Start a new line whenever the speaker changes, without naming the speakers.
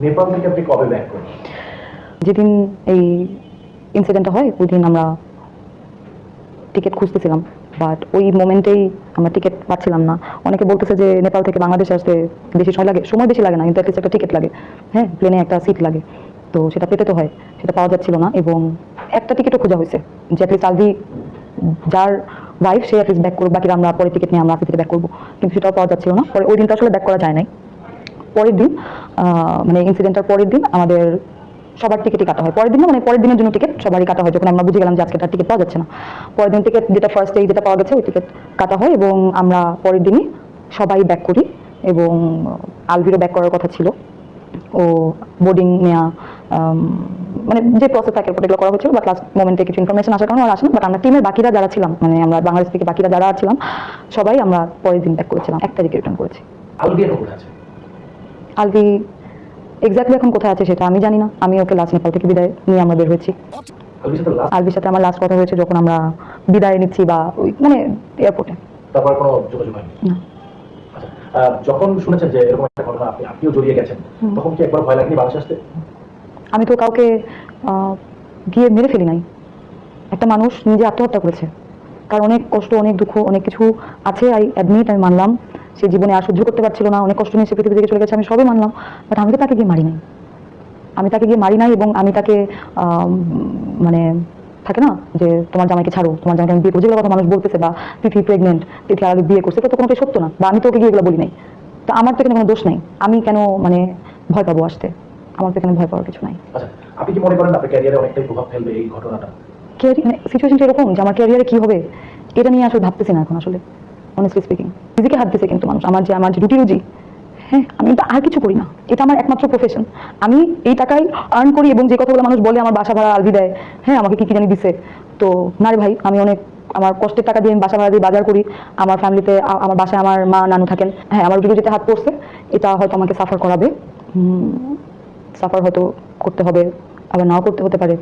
নেপাল থেকে আপনি কবে ব্যাক করেন?
যেদিন এই ইনসিডেন্টটা হয় ওই দিন আমরা টিকিট খুঁজতেছিলাম, বাট ওই মোমেন্টেই আমরা টিকিট পাচ্ছিলাম না। অনেকে বলতেছে যে নেপাল থেকে বাংলাদেশে আসতে বেশি সময় লাগে, সময় বেশি লাগে না, কিন্তু একটা টিকিট লাগে, হ্যাঁ, প্লেনে একটা সিট লাগে, তো সেটা পেতে তো হয়, সেটা পাওয়া যাচ্ছিল না। এবং একটা টিকিটও খোঁজা হয়েছে যে অ্যাটলিস্ট আলভি যার ওয়াইফ সে অ্যাটলিস্ট ব্যাক করবো, বাকিরা আমরা পরে টিকিট নিয়ে আমরা থেকে ব্যাক করবো, কিন্তু সেটাও পাওয়া যাচ্ছিল না। পরে ওই দিনটা আসলে ব্যাক করা যায় নাই। পরের দিন মানে ইনসিডেন্টটার পরের দিন আমাদের সবার টিকিটই কাটা হয়। পরের দিন মানে পরের দিনের জন্য টিকিট সবারই কাটা হয়, যখন আমরা বুঝে গেলাম যে আজকে তার টিকিট পাওয়া যাচ্ছে না। পরের দিন টিকিট যেটা ফার্স্ট ডে যেটা পাওয়া গেছে ওই টিকিট কাটা হয় এবং আমরা পরের দিনই সবাই ব্যাক করি। এবং আলভিরও ব্যাক করার কথা ছিল, ও বোর্ডিং নেওয়া মানে যে প্রসেস থাকে এগুলো করা হয়েছিল, বাট লাস্ট মোমেন্টে কিছু ইনফরমেশন আসার কারণে আর আসে না। বাট আমরা টিমের বাকিরা যারা ছিলাম, মানে আমরা বাংলাদেশ থেকে বাকিরা যারা ছিলাম সবাই আমরা পরের দিন ব্যাক করেছিলাম, 1 তারিখে রিটার্ন করেছি।
আলভি এখন কোথায় আছে?
আলভি এক্স্যাক্টলি এখন কোথায় আছে সেটা আমি জানি না। আমি ওকে লাস্ট নেপাল থেকে বিদায় নিয়ে আমরা বের হয়েছি। আলভির সাথে আমার লাস্ট কথা হয়েছে যখন আমরা বিদায় নিচ্ছি বা ওই মানে এয়ারপোর্টে।
তারপর কোনো যোগাযোগ হয়নি?
না।
আচ্ছা, যখন শুনেছেন যে এরকম একটা ঘটনা আপনিও জড়িয়ে গেছেন, তখন কি একবার ভয় লাগেনি বাংলাদেশে আসতে?
আমি তো কাউকে গিয়ে মেরে ফেলি নাই। একটা মানুষ নিজে আত্মহত্যা করেছে, কারণ অনেক কষ্ট, অনেক দুঃখ, অনেক কিছু আছে। আই অ্যাডমিট, আমি মানলাম সে জীবনে আর সহ্য করতে পারছিল না, অনেক কষ্ট নিয়ে সে পৃথিবী থেকে চলে গেছে, আমি সবই মানলাম। বাট আমি তো তাকে গিয়ে মারি নাই, এবং আমি তাকে মানে থাকে না যে তোমার জামাইকে ছাড়ো, তোমার জামাইকে আমি বিয়ে করছি, যেগুলো কথা মানুষ বলতেছে, বা তিথি প্রেগনেন্ট, তিথি আগে বিয়ে করছে, তো কোনোটাই সত্য না, বা আমি তো ওকে গিয়ে এগুলো বলি নাই। তো আমার তো এখানে কোনো দোষ নাই, আমি কেন মানে ভয় পাবো আসতে? আমার তো এখানে ভয় পাওয়ার কিছু নাই।
আচ্ছা, আপনি কি মনে করেন আপনার ক্যারিয়ারে অনেকটাই প্রভাব ফেলবে এই ঘটনাটা?
সিচুয়েশনটা এরকম যে আমার ক্যারিয়ারে কি হবে এটা নিয়ে আসলে ভাবতেছি না এখন। আসলে অনেস্টলি স্পিকিং নিজেকে হাত দিছে কিন্তু মানুষ, আমার যে রুটি রুজি, হ্যাঁ, আমি তো আর কিছু করি না, এটা আমার একমাত্র প্রফেশন। আমি এই টাকায় আর্ন করি, এবং যে কথাগুলো মানুষ বলে আমার বাসা ভাড়া আলভি দেয়, হ্যাঁ, আমাকে কি জানি দিছে, তো না রে ভাই, আমি অনেক আমার কষ্টের টাকা দিয়ে আমি বাসা ভাড়া দিয়ে বাজার করি। আমার ফ্যামিলিতে আমার বাসায় আমার মা নানু থাকেন, হ্যাঁ, আমার রুটি রুজিতে হাত পড়ছে, এটা হয়তো আমাকে সাফার করাবে, সাফার হয়তো করতে হবে, আবার নাও করতে হতে পারে।